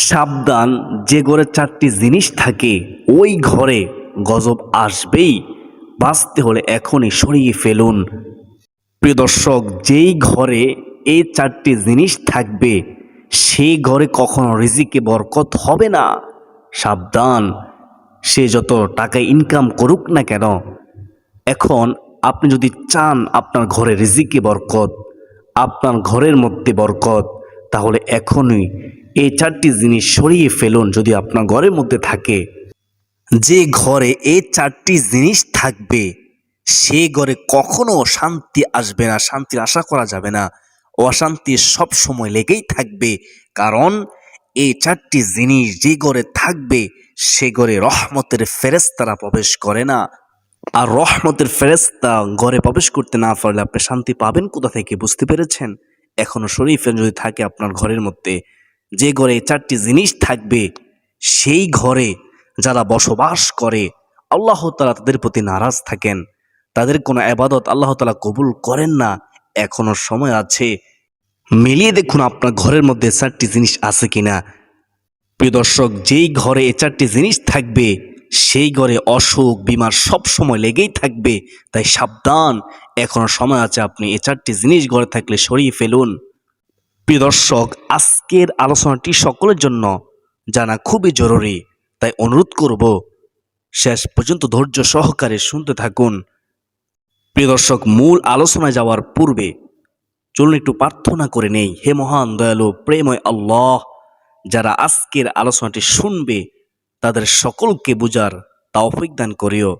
সাবধান, যে ঘরে চারটি জিনিস থাকে ওই ঘরে গজব আসবেই। বাঁচতে হলে এখনই সরিয়ে ফেলুন। প্রিয় দর্শক, যেই ঘরে এই চারটি জিনিস থাকবে সেই ঘরে কখনো রিজিকে বরকত হবে না। সাবধান, সে যত টাকা ইনকাম করুক না কেন, এখন আপনি যদি চান আপনার ঘরে রিজিকে বরকত, আপনার ঘরের মধ্যে বরকত, তাহলে এখনই এই চারটি জিনিস সরিয়ে ফেলুন যদি আপনার ঘরের মধ্যে থাকে। যে ঘরে এই চারটি জিনিস থাকবে সে ঘরে কখনো শান্তি আসবে না, শান্তির আশা করা যাবে না। অশান্তি সব সময় লেগেই থাকবে, কারণ এই চারটি জিনিস যে ঘরে থাকবে সে ঘরে রহমতের ফেরেশতারা প্রবেশ করে না। আর রহমতের ফেরেশতা ঘরে প্রবেশ করতে না পারলে আপনি শান্তি পাবেন কোথা থেকে, বুঝতে পেরেছেন? এখনো শরীফের যদি থাকে আপনার ঘরের মধ্যে, যে ঘরে এই চারটি জিনিস থাকবে সেই ঘরে যারা বসবাস করে আল্লাহ তাআলা তাদের প্রতি নারাজ থাকেন, তাদের কোনো ইবাদত আল্লাহ তাআলা কবুল করেন না। এখনো সময় আছে, মিলিয়ে দেখুন আপনার ঘরের মধ্যে চারটি জিনিস আছে কিনা। প্রিয় দর্শক, যেই ঘরে এই চারটি জিনিস থাকবে সেই ঘরে অসুখ বিমার সব সময় লেগেই থাকবে। তাই সাবধান, এখনো সময় আছে, আপনি এই চারটি জিনিস ঘরে থাকলে সরিয়ে ফেলুন। প্রিয় দর্শক, আজকের আলোচনাটি সকলের জন্য জানা খুবই জরুরি, তাই অনুরোধ করব শেষ পর্যন্ত ধৈর্য সহকারে শুনতে থাকুন। প্রিয় দর্শক, মূল আলোচনায় যাওয়ার পূর্বে চলুন একটু প্রার্থনা করে নেই। হে মহান দয়ালু প্রেমময় আল্লাহ, যারা আজকের আলোচনাটি শুনবে তাদের সকলকে বুঝার তৌফিক দান করিও।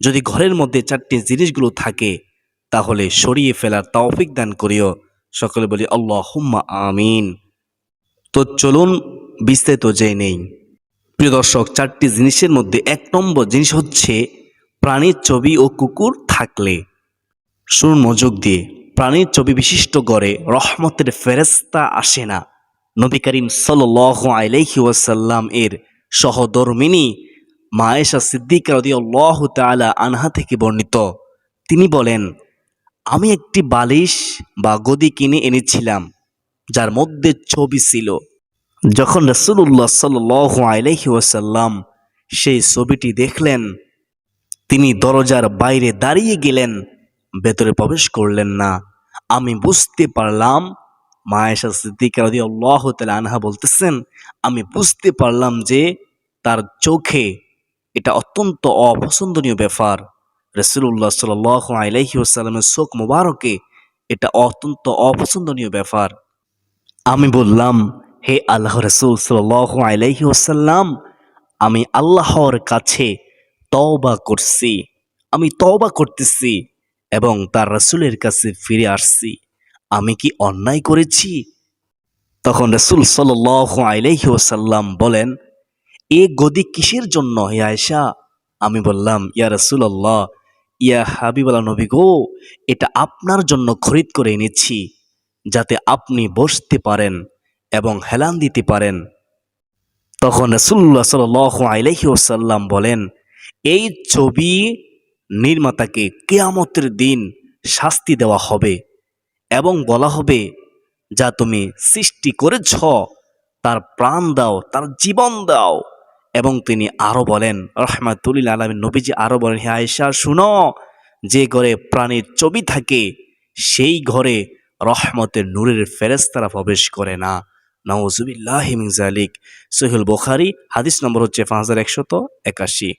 যদি ঘরের মধ্যে চারটি জিনিসগুলো থাকে তাহলে সরিয়ে ফেলার তৌফিক দান করিও। সকলে বলি আল্লাহুম্মা আমিন। তো চলুন বিস্তারিত জেনে নেই। প্রিয় দর্শক, চারটি জিনিসের মধ্যে এক নম্বর জিনিস হচ্ছে প্রাণীর ছবি ও কুকুর থাকলে। শুনুন মনোযোগ দিয়ে, প্রাণীর ছবি বিশিষ্ট ঘরে রহমতের ফেরেশতা আসে না। নবী করিম সাল্লাল্লাহু আলাইহি ওয়াসাল্লাম এর সহধর্মিণী মা আয়েশা সিদ্দিকা রাদিয়াল্লাহু তাআলা আনহা থেকে বর্ণিত, তিনি বলেন, আমি একটি বালিশ বা গদি কিনে এনেছিলাম যার মধ্যে ছবি ছিল। যখন রাসূলুল্লাহ সাল্লাল্লাহু আলাইহি ওয়াসাল্লাম সেই ছবিটি দেখলেন, তিনি দরজার বাইরে দাঁড়িয়ে গেলেন, ভেতরে প্রবেশ করলেন না। আমি বুঝতে পারলাম, মা আয়েশা সিদ্দিকা রাদিয়াল্লাহু তাআলা আনহা বলতেছেন, আমি বুঝতে পারলাম যে তার চোখে এটা অত্যন্ত অপছন্দনীয় ব্যাপার। রাসূলুল্লাহ সাল্লাল্লাহু আলাইহি ওয়াসাল্লামের চোখ মোবারকে এটা অত্যন্ত অপছন্দনীয় ব্যাপার। আমি বললাম, হে আল্লাহ রাসূল সাল্লাল্লাহু আলাইহি ওয়াসাল্লাম, আমি আল্লাহর কাছে তওবা করছি, আমি তওবা করতেছি এবং তার রাসূলের কাছে ফিরে আসছি। আমি কি অন্যায় করেছি? তখন রাসূল সাল্লাল্লাহু আলাইহি ওয়াসাল্লাম বলেন, এ গদি কিসের জন্য হে আয়েশা? আমি বললাম, ইয়া রাসূলুল্লাহ, ইয়া হাবিবাল্লাহ নবী গো, এটা আপনার জন্য খরিদ করে এনেছি যাতে আপনি বসতে পারেন এবং হেলান দিতে পারেন। তখন রাসূলুল্লাহ সাল্লাল্লাহু আলাইহি ওয়াসাল্লাম বলেন, এই ছবি নির্মাতাকে কিয়ামতের দিন শাস্তি দেওয়া হবে এবং বলা হবে, যা তুমি সৃষ্টি করেছ তার প্রাণ দাও, তার জীবন দাও। এবং তিনি আরো বলেন, রাহমাতুল লিল আলামিন নবীজি আরো বলেন, হে আয়েশা শুনো, যে ঘরে প্রাণীর ছবি থাকে সেই ঘরে রহমতের নূরের ফেরেশতারা প্রবেশ করে না। নাউযুবিল্লাহি মিন যালিক। সহিহুল বুখারী হাদিস নম্বর হচ্ছে 5181।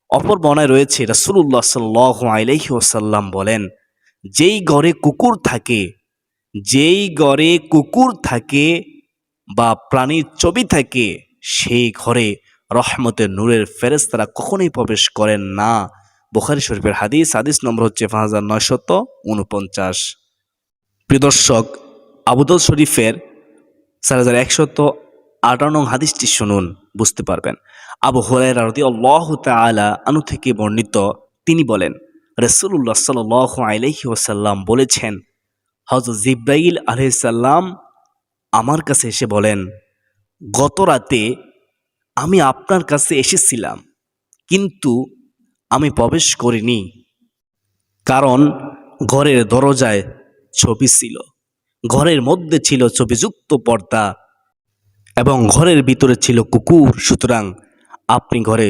অপর বর্ণনায় রয়েছে, রাসূলুল্লাহ সাল্লাল্লাহু আলাইহি ওয়াসাল্লাম বলেন, যেই ঘরে কুকুর থাকে, যেই ঘরে কুকুর থাকে বা প্রাণীর ছবি থাকে সেই ঘরে রহমতের নূরের ফেরেশতারা কখনোই প্রবেশ করেন না। বুখারী শরীফের হাদিস, হাদিস নম্বর হচ্ছে 5949। প্রিয় দর্শক, আবু দাউদ শরীফের 4158 নং হাদিসটি শুনুন, বুঝতে পারবেন। আবু হুরায়রা রাদিয়াল্লাহু তাআলা আনহু থেকে বর্ণিত, তিনি বলেন, রাসূলুল্লাহ সাল্লাল্লাহু আলাইহি ওয়াসাল্লাম বলেছেন, হযরত জিবরাইল আলাইহিস সালাম আমার কাছে এসে বলেন, গত রাতে আমি আপনার কাছে এসেছিলাম কিন্তু আমি প্রবেশ করিনি, কারণ ঘরের দরজায় ছবি ছিল, ঘরের মধ্যে ছিল ছবিযুক্ত পর্দা। এবং ঘরের ভিতরে ছিল কুকুর, সুতরাং আপনি ঘরে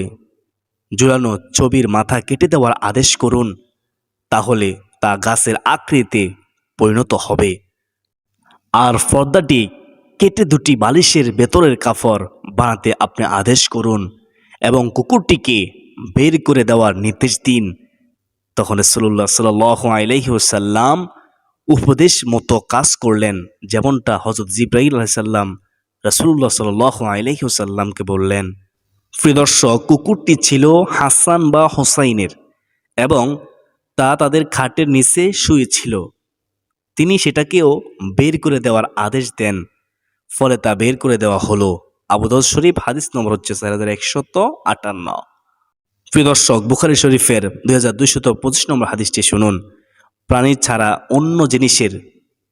ঝুলানো ছবির মাথা কেটে দেওয়ার আদেশ করুন, তাহলে তা গাছের আকৃতিতে পরিণত হবে। আর পর্দাটি কেটে দুটি বালিশের ভেতরের কাপড় বানাতে আপনি আদেশ করুন এবং কুকুরটিকে বের করে দেওয়ার নির্দেশ দিন। তখন রাসূলুল্লাহ সাল্লাল্লাহু আলাইহি ওয়াসাল্লাম উপদেশ মতো কাজ করলেন, যেমনটা হযরত জিবরাইল আলাইহিস সালাম রাসূলুল্লাহ সাল্লাল্লাহু আলাইহি ওয়াসাল্লামকে বললেন। প্রিয় দর্শক, কুকুরটি ছিল হাসান বা হোসাইনের এবং তা তাদের খাটের নিচে শুয়েছিল। তিনি সেটাকেও বের করে দেওয়ার আদেশ দেন, ফলে তা বের করে দেওয়া হলো। আবু দাউদ শরীফ, হাদিস নম্বর হচ্ছে 4158। প্রিয় দর্শক, বুখারী শরীফের 2225 নম্বর হাদিসটি শুনুন। প্রাণী ছাড়া অন্য জিনিসের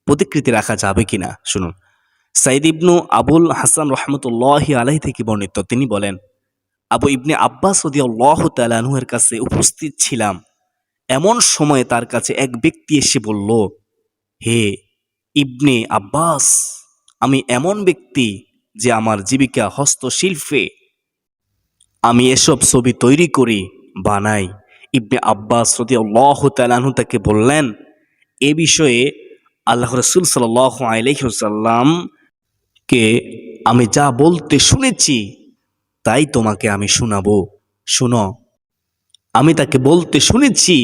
প্রতিকৃতি রাখা যাবে কিনা শুনুন। সাইদ ইবনু আবুল হাসান রহমতুল্লাহি আলাইহি থেকে বর্ণিত, তিনি বলেন, আবু ইবনে আব্বাস রাদিয়াল্লাহু তাআলা আনহু এর কাছে উপস্থিত ছিলাম। এমন সময় তার কাছে এক ব্যক্তি এসে বলল, হে ইবনে আব্বাস, আমি এমন ব্যক্তি যে আমার জীবিকা হস্তশিল্পে, আমি এসব ছবি তৈরি করি, বানাই। ইবনে আব্বাস রাদিয়াল্লাহু তাআলা আনহু তাকে বললেন, এ বিষয়ে আল্লাহ রাসূল সাল্লাল্লাহু আলাইহি ওয়াসাল্লাম কে আমি যা বলতে শুনেছি তাই তোমাকে আমি শোনাবো। শুনো, আমি তাকে বলতে শুনেছি,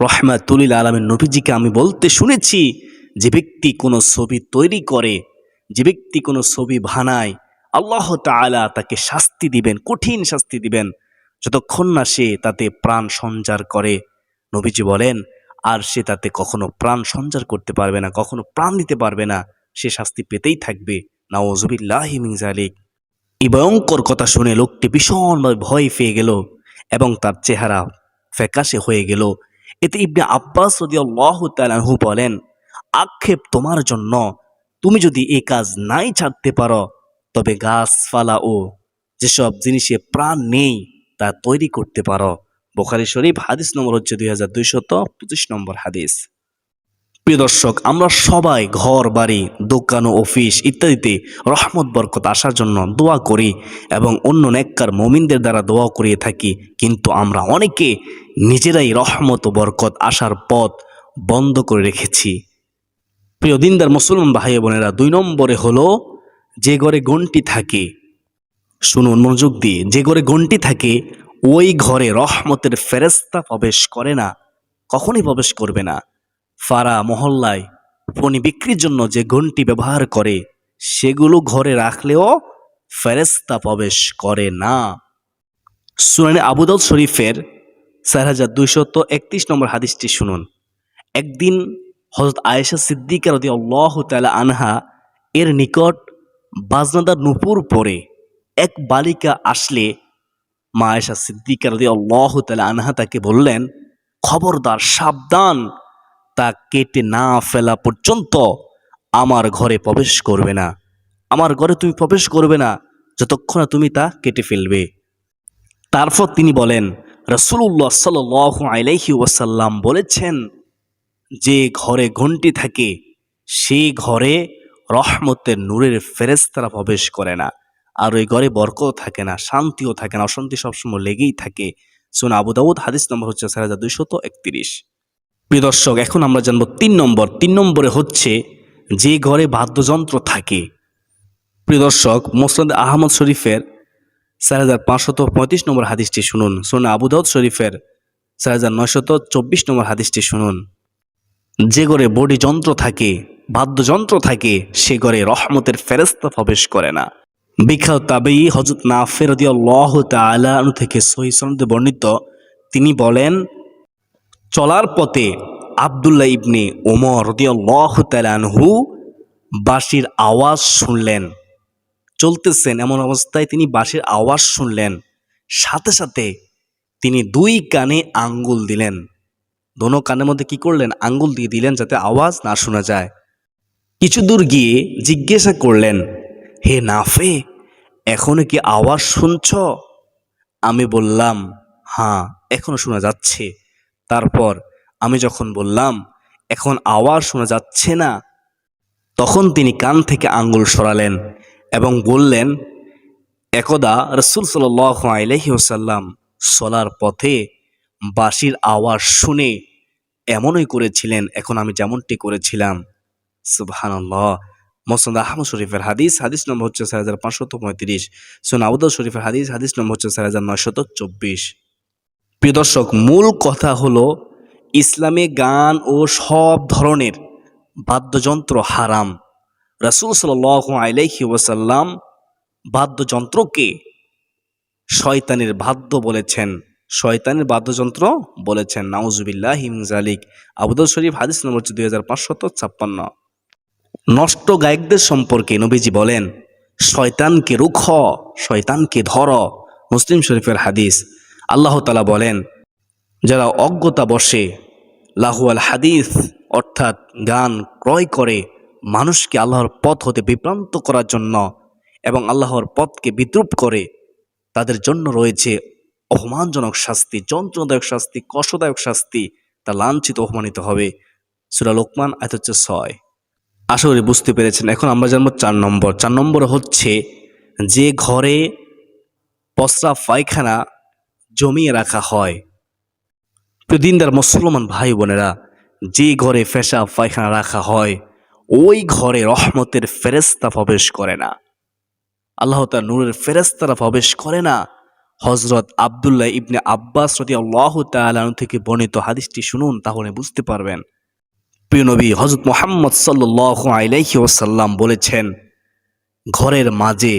রহমাতুল লিল আলামিন নবীজিকে আমি বলতে শুনেছি, যে ব্যক্তি কোনো ছবি তৈরি করে, যে ব্যক্তি কোনো ছবি বানায়, আল্লাহ তাআলা তাকে শাস্তি দিবেন, কঠিন শাস্তি দিবেন, যতক্ষণ না সে তাতে প্রাণ সঞ্চার করে। নবীজি বলেন, আর সে তাতে কখনো প্রাণ সঞ্চার করতে পারবে না, কখনো প্রাণ দিতে পারবে না, সে শাস্তি পেতেই থাকবে। নাউযুবিল্লাহি মিন যালিক। এই ভয়ঙ্কর কথা শুনে লোকটি ভীষণভাবে ভয় পেয়ে গেল এবং তার চেহারা ফ্যাকাশে হয়ে গেল। এতে ইবনে আব্বাস রাদিয়াল্লাহু তাআলা আনহু বলেন, আক্ষেপ তোমার জন্য, তুমি যদি এই কাজ নাই ছাড়তে পারো, তবে গাছপালা ও যেসব জিনিসে প্রাণ নেই তা তৈরি করতে পারো। বুখারী শরীফ, হাদিস নম্বর হচ্ছে 2225 নম্বর হাদিস। প্রিয় দর্শক, আমরা সবাই ঘর বাড়ি, দোকান ও অফিস ইত্যাদিতে রহমত বরকত আসার জন্য দোয়া করি এবং অন্য নেককার মুমিনদের দ্বারা দোয়া করিয়ে থাকি, কিন্তু আমরা অনেকে নিজেরাই রহমত ও বরকত আসার পথ বন্ধ করে রেখেছি। প্রিয় দিনদার মুসলমান ভাই বোনেরা, 2 নম্বরে হলো যে ঘরে ঘন্টি থাকে। শুনুন মনোযোগ দিয়ে, যে ঘরে ঘন্টি থাকে ওই ঘরে রহমতের ফেরেশতা প্রবেশ করে না, কখনই প্রবেশ করবে না। ফারা মহল্লায় ফণি বিক্রির জন্য যে ঘন্টি ব্যবহার করে সেগুলো ঘরে রাখলেও ফেরেশতা প্রবেশ করে না। সুনানে আবু দাউদ শরীফের 4231 নম্বর হাদিসটি শুনুন। একদিন হযরত আয়েশা সিদ্দিকা রাদিয়াল্লাহু তাআলা আনহা এর নিকট বাজনাদার নূপুর পরে এক বালিকা আসলে মা আয়েশা সিদ্দিকা রাদিয়াল্লাহু তাআলা আনহা তাকে বললেন, খবরদার, সাবধান, তা কেটে না ফেলা পর্যন্ত আমার ঘরে প্রবেশ করবে না, আমার ঘরে তুমি প্রবেশ করবে না যতক্ষণ না তুমি তা কেটে ফেলবে। তারপর তিনি বলেন, রাসূলুল্লাহ সাল্লাল্লাহু আলাইহি ওয়াসাল্লাম বলেছেন, যে ঘরে ঘন্টি থাকে সেই ঘরে রহমতের নূরের ফেরেশতারা প্রবেশ করে না, আর ওই ঘরে বরকত থাকে না, শান্তিও থাকে না, অশান্তি সবসময় লেগেই থাকে। সুনান আবু দাউদ, হাদিস নম্বর হচ্ছে 4231। প্রিয় দর্শক, এখন আমরা জানবো 3 নম্বর। 3 নম্বরে হচ্ছে যে ঘরে বাদ্যযন্ত্র থাকে। প্রিয় দর্শক, মুসনাদ আহমদ শরীফের 4535 নম্বর হাদিসটি শুনুন। সুনান আবু দাউদ শরীফের 4924 নম্বর হাদিসটি শুনুন। যে ঘরে বডি যন্ত্র থাকে, বাদ্যযন্ত্র থাকে, সে ঘরে রহমতের ফেরেশতা প্রবেশ করে না। বিখ্যাত তাবেঈ হযরত নাফি রাদিয়াল্লাহু তাআলা আনহু থেকে সহিহ সনদে বর্ণিত, তিনি বলেন, চলার পথে আব্দুল্লাহ ইবনে ওমর রাদিয়াল্লাহু তাআলা আনহু বাঁশির আওয়াজ শুনলেন। চলতেছেন, এমন অবস্থায় তিনি বাঁশির আওয়াজ শুনলেন, সাথে সাথে তিনি 2 কানে আঙ্গুল দিলেন। দোনো কানের মধ্যে কি করলেন? আঙ্গুল দিয়ে দিলেন, যাতে আওয়াজ না শোনা যায়। কিছু দূর গিয়ে জিজ্ঞাসা করলেন, হে নাফে, এখনো কি আওয়াজ শুনছ? আমি বললাম, হ্যাঁ, এখনো শোনা যাচ্ছে। তারপর আমি যখন বললাম, এখন আওয়াজ শোনা যাচ্ছে না, তখন তিনি কান থেকে আঙ্গুল সরালেন এবং বললেন, একদা রাসূল সাল্লাল্লাহু আলাইহি ওয়াসাল্লাম চলার পথে বাঁশির আওয়াজ শুনে এমনই করেছিলেন এখন আমি যেমনটি করেছিলাম। সুবহানাল্লাহ। মুসনাদ আহমদ শরীফের হাদিস, হাদিস নম্বর হচ্ছে 4535। সুনান আবু দাউদ শরীফের হাদিস, হাদিস নম্বর হচ্ছে 4924। প্রিয় দর্শক, মূল কথা হলো ইসলামে গান ও সব ধরনের বাদ্যযন্ত্র হারাম। রাসূল সাল্লাল্লাহু আলাইহি ওয়াসাল্লাম বাদ্যযন্ত্রকে শয়তানের বাদ্য বলেছেন, শয়তানের বাদ্যযন্ত্র বলেছেন। নাউজুবিল্লাহি মিন যালিক। আবু দাউদ শরীফ হাদিস নম্বর হচ্ছে 2556। নষ্ট গায়কদের সম্পর্কে নবীজি বলেন, শয়তানকে রুখ, শয়তানকে ধর। মুসলিম শরীফের হাদিস। আল্লাহ তাআলা বলেন, যারা অজ্ঞতা বশে লাহুয়াল হাদিস অর্থাৎ গান ক্রয় করে মানুষকে আল্লাহর পথ হতে বিভ্রান্ত করার জন্য এবং আল্লাহর পথকে বিদ্রূপ করে, তাদের জন্য রয়েছে অপমানজনক শাস্তি, যন্ত্রণাদায়ক শাস্তি, কষ্টদায়ক শাস্তি। তা লাঞ্ছিত, অপমানিত হবে। সূরা লোকমান আয়াত হচ্ছে 6। আশা করি বুঝতে পেরেছেন। এখন আমরা জানবো 4 নম্বর। 4 নম্বর হচ্ছে যে ঘরে প্রস্রাব পায়খানা জমিয়ে রাখা হয়। দিনদার মুসলমান ভাই বোনেরা, যে ঘরে পেশাব পায়খানা রাখা হয় ওই ঘরে রহমতের ফেরেশতা প্রবেশ করে না। আল্লাহ তাআলার নূরের ফেরেশতারা প্রবেশ করে না। হযরত আব্দুল্লাহ ইবনে আব্বাস রাদিয়াল্লাহু তাআলা আনহু থেকে বর্ণিত হাদিসটি শুনুন, তাহলে বুঝতে পারবেন। প্রিয় নবী হযরত মুহাম্মদ সাল্লাল্লাহু আলাইহি ওয়াসাল্লাম বলেছেন, ঘরের মাঝে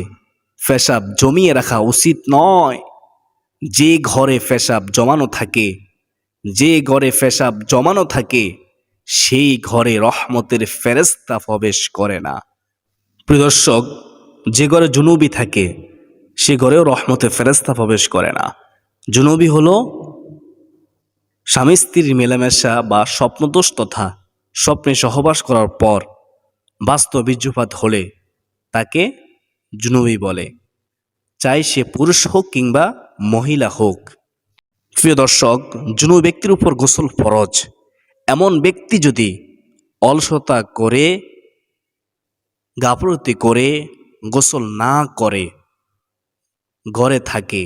পেশাব জমিয়ে রাখা উচিত নয়। যে ঘরে পেশাব জমানো থাকে, যে ঘরে পেশাব জমানো থাকে সেই ঘরে রহমতের ফেরেশতা প্রবেশ করে না। প্রিয় দর্শক, যে ঘরে জুনুবি থাকে সে ঘরেও রহমতের ফেরেশতা প্রবেশ করে না। জুনুবি হলো স্বামী স্ত্রীর মেলামেশা বা স্বপ্নদোষ তথা স্বপ্নে সহবাস করার পর বাস্তব বীর্যপাত হলে তাকে জুনুবি বলে, চাই সে পুরুষ হোক কিংবা মহিলা হোক। প্রিয় দর্শক, জুনুবি ব্যক্তির উপর গোসল ফরজ। এমন ব্যক্তি যদি অলসতা করে, গাফলতি করে গোসল না করে ঘরে থাকে,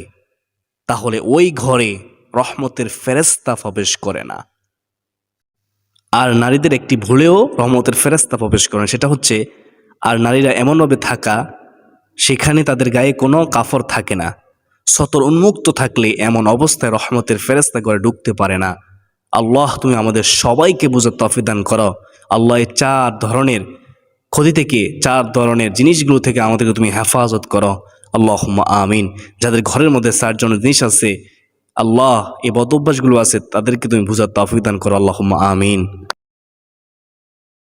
তাহলে ওই ঘরে রহমতের ফেরেশতা প্রবেশ করে না। আর নারীদের একটি ভুলেও রহমতের ফেরেশতা প্রবেশ করে না, সেটা হচ্ছে আর নারীরা এমনভাবে থাকা সেখানে তাদের গায়ে কোনো কাফড় থাকে না। সতর উন্মুক্ত থাকলে এমন অবস্থায় রহমতের ফেরেশতা ঘরে ঢুকতে পারে না। আল্লাহ তুমি আমাদের সবাইকে বুঝার তৌফিক দান করো। আল্লাহ এই 4 ধরনের ক্ষতি থেকে, 4 ধরনের জিনিসগুলো থেকে আমাদেরকে তুমি হেফাজত করো। আল্লাহুম্মা আমিন। যাদের ঘরের মধ্যে 4 জনের জিনিস আছে, আল্লাহ এই বদ অভ্যাসগুলো আছে, তাদেরকে তুমি বুঝার তৌফিক দান করো। আল্লাহুম্মা আমিন।